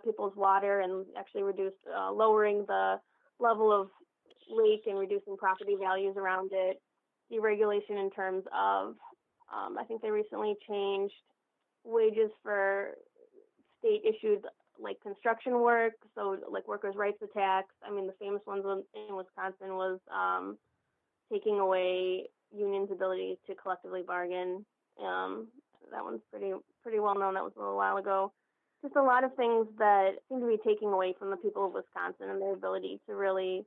people's water and actually lowering the level of lake and reducing property values around it. Deregulation in terms of, I think they recently changed wages for state issued like construction work, so like workers' rights attacks. I mean, the famous ones in Wisconsin was taking away unions' ability to collectively bargain. That one's pretty well known. That was a little while ago. Just a lot of things that seem to be taking away from the people of Wisconsin and their ability to really,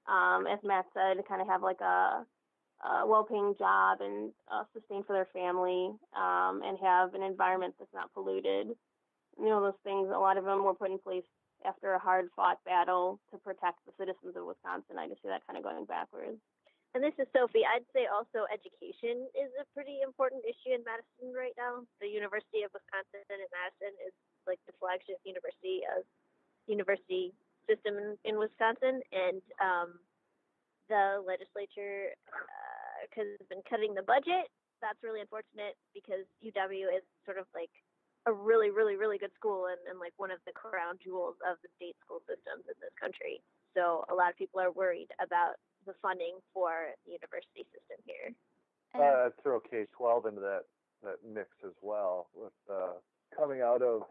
as Matt said, kind of have like a well-paying job and sustain for their family, and have an environment that's not polluted. Those things, a lot of them were put in place after a hard-fought battle to protect the citizens of Wisconsin. I just see that kind of going backwards. And this is Sophie. I'd say also education is a pretty important issue in Madison right now. The University of Wisconsin in Madison is like the flagship university system in Wisconsin, and the legislature has been cutting the budget. That's really unfortunate because UW is sort of like a really, really, really good school and like one of the crown jewels of the state school systems in this country. So a lot of people are worried about the funding for the university system here. I'd throw K-12 into that mix as well, with coming out of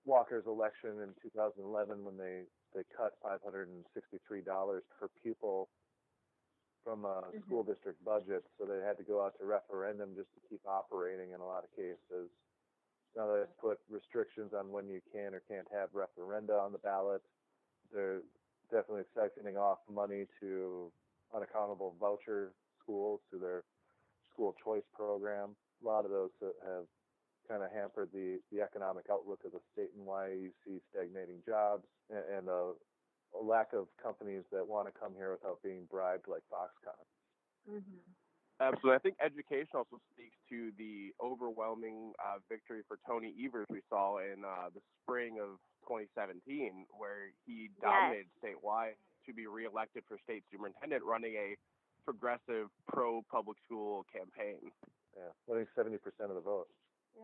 Walker's election in 2011 when they cut $563 per pupil from a school district budget, so they had to go out to referendum just to keep operating in a lot of cases. Now they've put restrictions on when you can or can't have referenda on the ballot. They're definitely siphoning off money to unaccountable voucher schools, to their school choice program. A lot of those have kind of hampered the economic outlook of the state, and why you see stagnating jobs and a lack of companies that want to come here without being bribed, like Foxconn. Mm-hmm. Absolutely. I think education also speaks to the overwhelming victory for Tony Evers we saw in the spring of 2017, where he dominated statewide to be reelected for state superintendent, running a progressive pro-public school campaign. Yeah, winning 70% of the vote.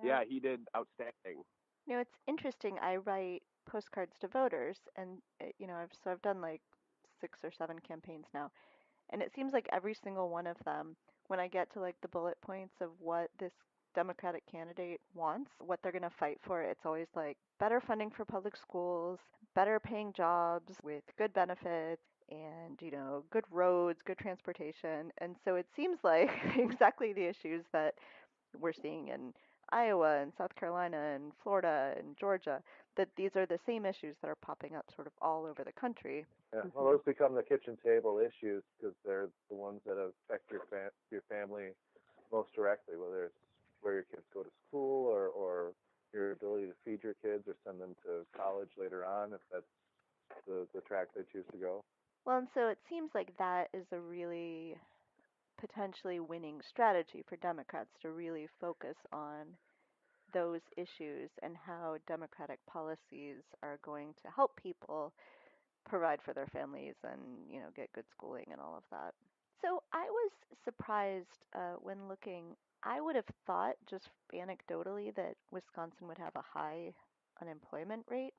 Yeah, he did outstanding. It's interesting. I write postcards to voters, and I've done like 6 or 7 campaigns now, and it seems like every single one of them, when I get to like the bullet points of what this Democratic candidate wants, what they're going to fight for, it's always like better funding for public schools, better paying jobs with good benefits, and good roads, good transportation. And so it seems like exactly the issues that we're seeing in Iowa and South Carolina and Florida and Georgia, that these are the same issues that are popping up sort of all over the country. Yeah, well, those become the kitchen table issues because they're the ones that affect your family most directly, whether it's where your kids go to school or your ability to feed your kids or send them to college later on, if that's the track they choose to go. Well, and so it seems like that is a really potentially winning strategy for Democrats, to really focus on those issues and how Democratic policies are going to help people provide for their families and, get good schooling and all of that. So I was surprised when looking. I would have thought, just anecdotally, that Wisconsin would have a high unemployment rate,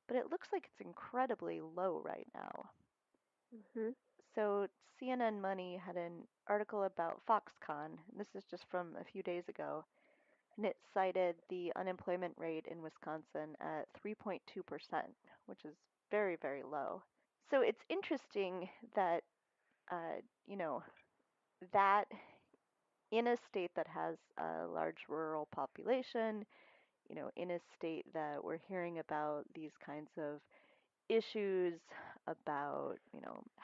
but it looks like it's incredibly low right now. Mm-hmm. So CNN Money had an article about Foxconn. This is just from a few days ago, and it cited the unemployment rate in Wisconsin at 3.2%, which is very, very low. So it's interesting that, that in a state that has a large rural population, in a state that we're hearing about these kinds of issues about,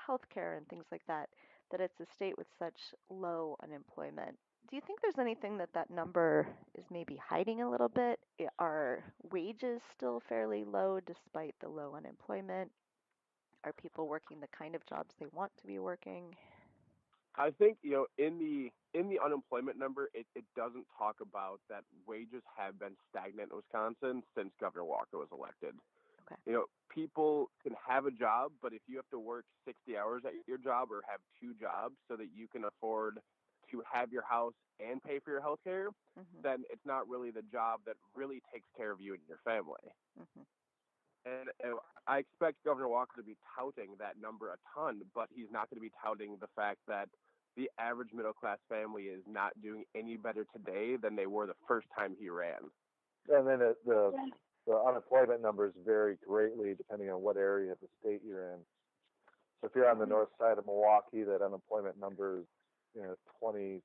healthcare and things like that, that it's a state with such low unemployment. Do you think there's anything that number is maybe hiding a little bit? Are wages still fairly low despite the low unemployment? Are people working the kind of jobs they want to be working? I think, in the unemployment number, it doesn't talk about that wages have been stagnant in Wisconsin since Governor Walker was elected. Okay. People can have a job, but if you have to work 60 hours at your job or have 2 jobs so that you can afford to have your house and pay for your health care, then it's not really the job that really takes care of you and your family. Mm-hmm. And I expect Governor Walker to be touting that number a ton, but he's not going to be touting the fact that the average middle class family is not doing any better today than they were the first time he ran. And then the unemployment numbers vary greatly depending on what area of the state you're in. So if you're on the north side of Milwaukee, that unemployment number is 20%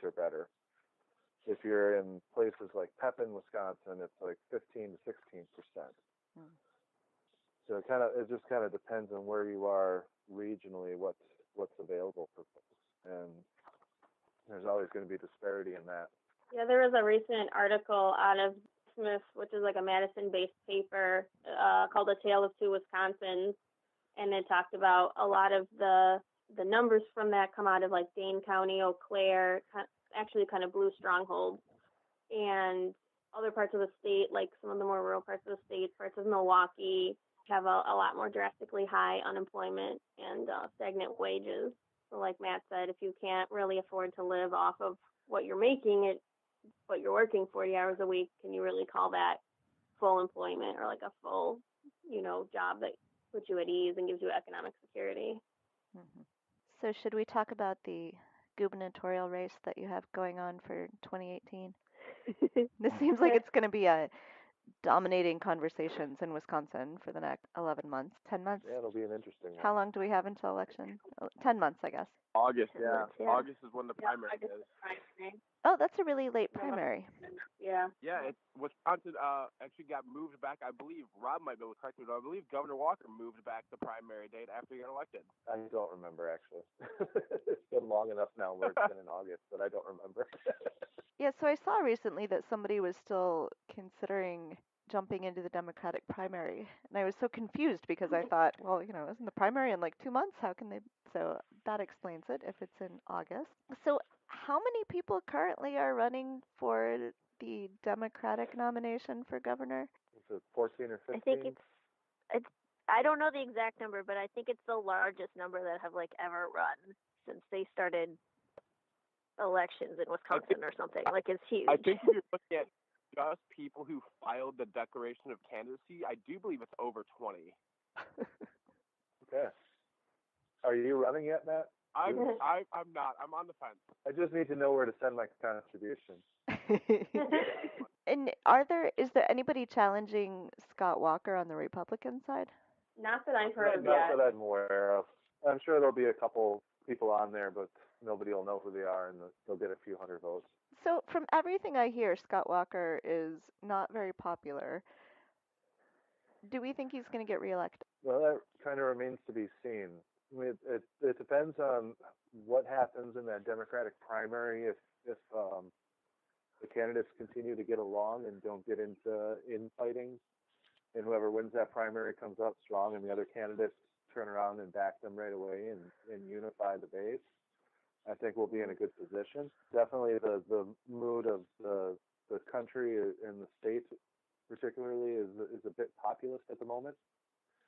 or better. If you're in places like Pepin, Wisconsin, it's like 15 to 16%. So it just kind of depends on where you are regionally, what's available for folks, and there's always going to be disparity in that. Yeah, there was a recent article out of Smith, which is like a Madison-based paper, called "A Tale of Two Wisconsins," and it talked about a lot of the numbers from that come out of like Dane County, Eau Claire, actually kind of blue strongholds, and other parts of the state, like some of the more rural parts of the state, parts of Milwaukee, have a lot more drastically high unemployment and stagnant wages. So like Matt said, if you can't really afford to live off of what you're making, but you're working 40 hours a week, can you really call that full employment or like a full, job that puts you at ease and gives you economic security? Mm-hmm. So should we talk about the gubernatorial race that you have going on for 2018? This seems like it's going to be a dominating conversations in Wisconsin for the next 11 months, 10 months. Yeah, it'll be an interesting one. How long do we have until election? 10 months, I guess. August. Yeah. August is when the primary is. Oh, that's a really late primary. Yeah. Yeah, it's Wisconsin actually got moved back. I believe Rob might be able to correct me, but I believe Governor Walker moved back the primary date after he got elected. I don't remember, actually. It's been long enough now where it's been in August, but I don't remember. Yeah, so I saw recently that somebody was still considering jumping into the Democratic primary. And I was so confused because I thought, well, isn't the primary in like 2 months? How can they? So that explains it if it's in August. So how many people currently are running for the Democratic nomination for governor? Is it 14 or 15? I think it's I don't know the exact number, but I think it's the largest number that have like ever run since they started elections in Wisconsin or something. Like, it's huge. I think if you're looking at just people who filed the declaration of candidacy, I do believe it's over 20. Okay. Are you running yet, Matt? I'm not. I'm on the fence. I just need to know where to send my contribution. And is there anybody challenging Scott Walker on the Republican side? Not that I've heard of Not yet. that I'm aware of. I'm sure there'll be a couple people on there, but nobody will know who they are, and they'll get a few hundred votes. So from everything I hear, Scott Walker is not very popular. Do we think he's going to get reelected? Well, that kind of remains to be seen. I mean, it depends on what happens in that Democratic primary. If the candidates continue to get along and don't get into infighting, and whoever wins that primary comes out strong, and the other candidates turn around and back them right away and unify the base, I think we'll be in a good position. Definitely the mood of the country and the state particularly is a bit populist at the moment,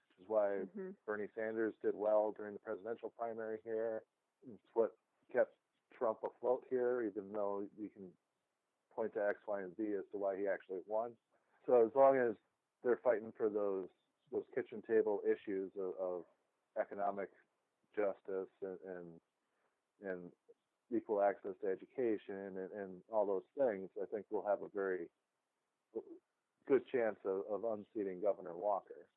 which is why Bernie Sanders did well during the presidential primary here. It's what kept Trump afloat here, even though you can point to X, Y, and Z as to why he actually won. So as long as they're fighting for those kitchen table issues of economic justice and equal access to education and all those things, I think we'll have a very good chance of unseating Governor Walker.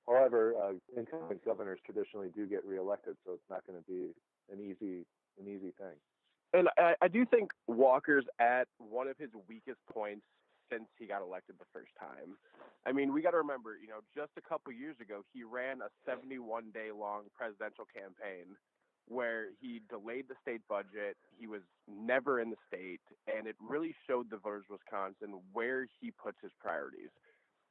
However, incumbent governors traditionally do get reelected, so it's not going to be an easy thing. And I do think Walker's at one of his weakest points since he got elected the first time. I mean, we got to remember, just a couple years ago, he ran a 71-day long presidential campaign where he delayed the state budget. He was never in the state, and it really showed the voters of Wisconsin where he puts his priorities.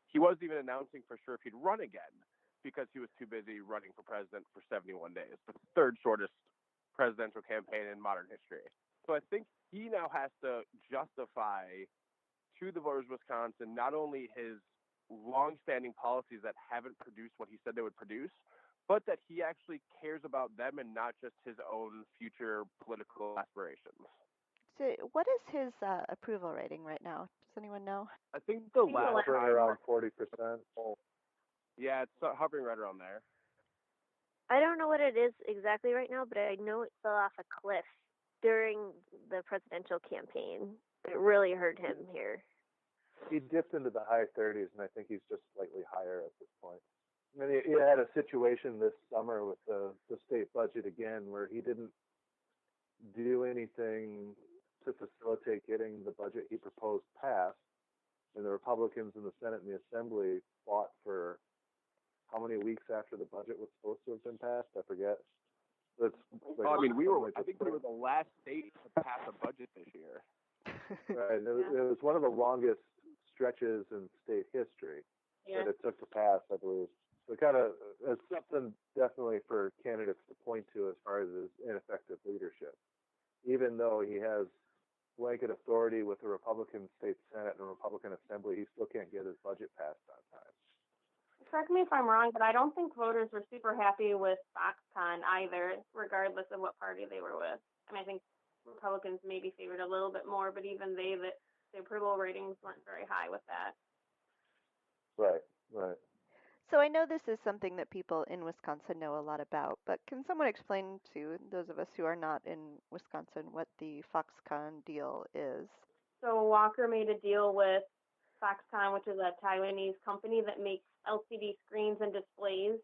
He wasn't even announcing for sure if he'd run again because he was too busy running for president for 71 days, the third shortest presidential campaign in modern history. So I think he now has to justify to the voters of Wisconsin not only his long-standing policies that haven't produced what he said they would produce, but that he actually cares about them and not just his own future political aspirations. So what is his approval rating right now? Does anyone know? I think the last time around 40%. Yeah, it's hovering right around there. I don't know what it is exactly right now, but I know it fell off a cliff during the presidential campaign. It really hurt him here. He dipped into the high 30s, and I think he's just slightly higher at this point. And he had a situation this summer with the state budget again, where he didn't do anything to facilitate getting the budget he proposed passed. And the Republicans in the Senate and the Assembly fought for how many weeks after the budget was supposed to have been passed? I forget. It's like, I think we were the last state to pass a budget this year. Right. It was one of the longest stretches in state history that it took to pass, I believe. So kind of it's something definitely for candidates to point to as far as his ineffective leadership. Even though he has blanket authority with the Republican state Senate and the Republican Assembly, he still can't get his budget passed on time. Correct me if I'm wrong, but I don't think voters were super happy with Foxconn either, regardless of what party they were with. I mean, I think Republicans maybe favored a little bit more, but even the approval ratings weren't very high with that. Right, right. So I know this is something that people in Wisconsin know a lot about, but can someone explain to those of us who are not in Wisconsin what the Foxconn deal is? So Walker made a deal with Foxconn, which is a Taiwanese company that makes LCD screens and displays,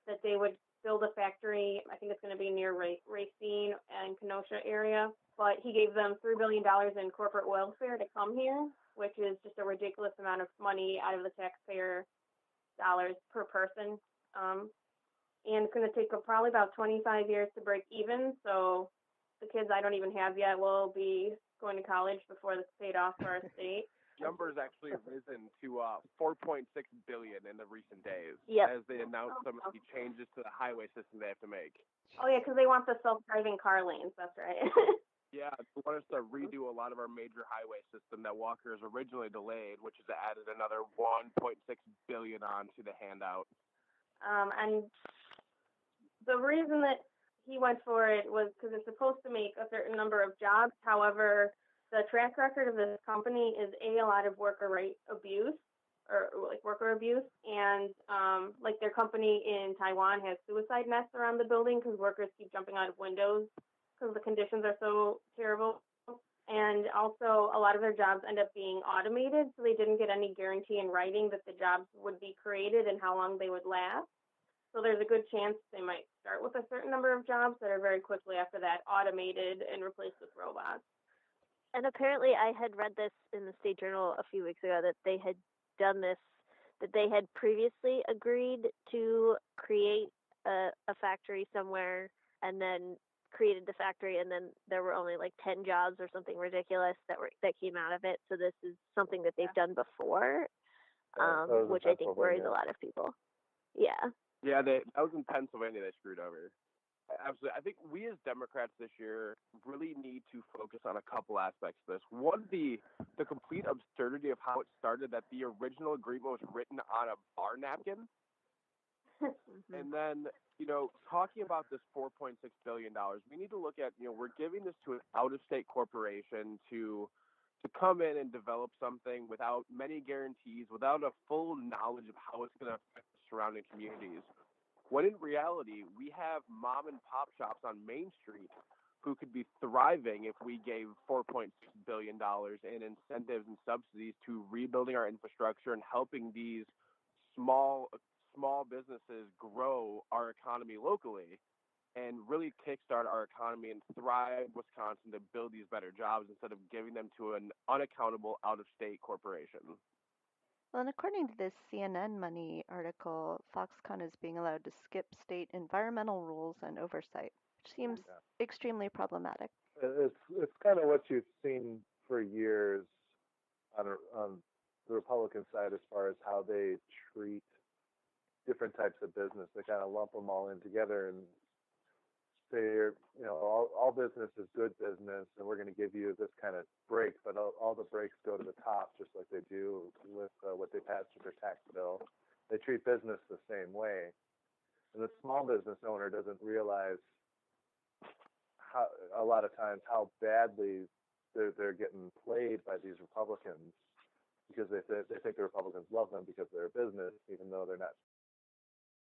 that they would build a factory. I think it's going to be near Racine and Kenosha area. But he gave them $3 billion in corporate welfare to come here, which is just a ridiculous amount of money out of the taxpayer dollars per person. And it's going to take probably about 25 years to break even. So the kids I don't even have yet will be going to college before this paid off for our state. Number's actually risen to 4.6 billion in the recent days as they announced some of the changes to the highway system they have to make. Oh yeah, because they want the self-driving car lanes. That's right. Yeah, they want us to redo a lot of our major highway system that Walker has originally delayed, which has added another 1.6 billion onto the handout. And the reason that he went for it was because it's supposed to make a certain number of jobs. However, the track record of this company is a lot of worker abuse, and like their company in Taiwan has suicide nests around the building because workers keep jumping out of windows because the conditions are so terrible. And also, a lot of their jobs end up being automated, so they didn't get any guarantee in writing that the jobs would be created and how long they would last. So there's a good chance they might start with a certain number of jobs that are very quickly after that automated and replaced with robots. And apparently I had read this in the State Journal a few weeks ago that they had done this, that they had previously agreed to create a factory somewhere and then created the factory, and then there were only like 10 jobs or something ridiculous that came out of it. So this is something that they've done before, which I think worries a lot of people. Yeah. Yeah, that was in Pennsylvania they screwed over. Absolutely. I think we as Democrats this year really need to focus on a couple aspects of this. One, the complete absurdity of how it started, that the original agreement was written on a bar napkin. And then, talking about this $4.6 billion, we need to look at, we're giving this to an out-of-state corporation to come in and develop something without many guarantees, without a full knowledge of how it's going to affect the surrounding communities. When in reality, we have mom and pop shops on Main Street who could be thriving if we gave $4.6 billion in incentives and subsidies to rebuilding our infrastructure and helping these small businesses grow our economy locally and really kickstart our economy and thrive Wisconsin to build these better jobs instead of giving them to an unaccountable out-of-state corporation. Well, and according to this CNN Money article, Foxconn is being allowed to skip state environmental rules and oversight, which seems extremely problematic. It's kind of what you've seen for years on the Republican side as far as how they treat different types of business. They kind of lump them all in together and say, all business is good business, and we're going to give you this kind of break, but all the breaks go to the top, just like they do with what they passed with their tax bill. They treat business the same way, and the small business owner doesn't realize a lot of times how badly they're getting played by these Republicans, because they think the Republicans love them because they're a business, even though they're not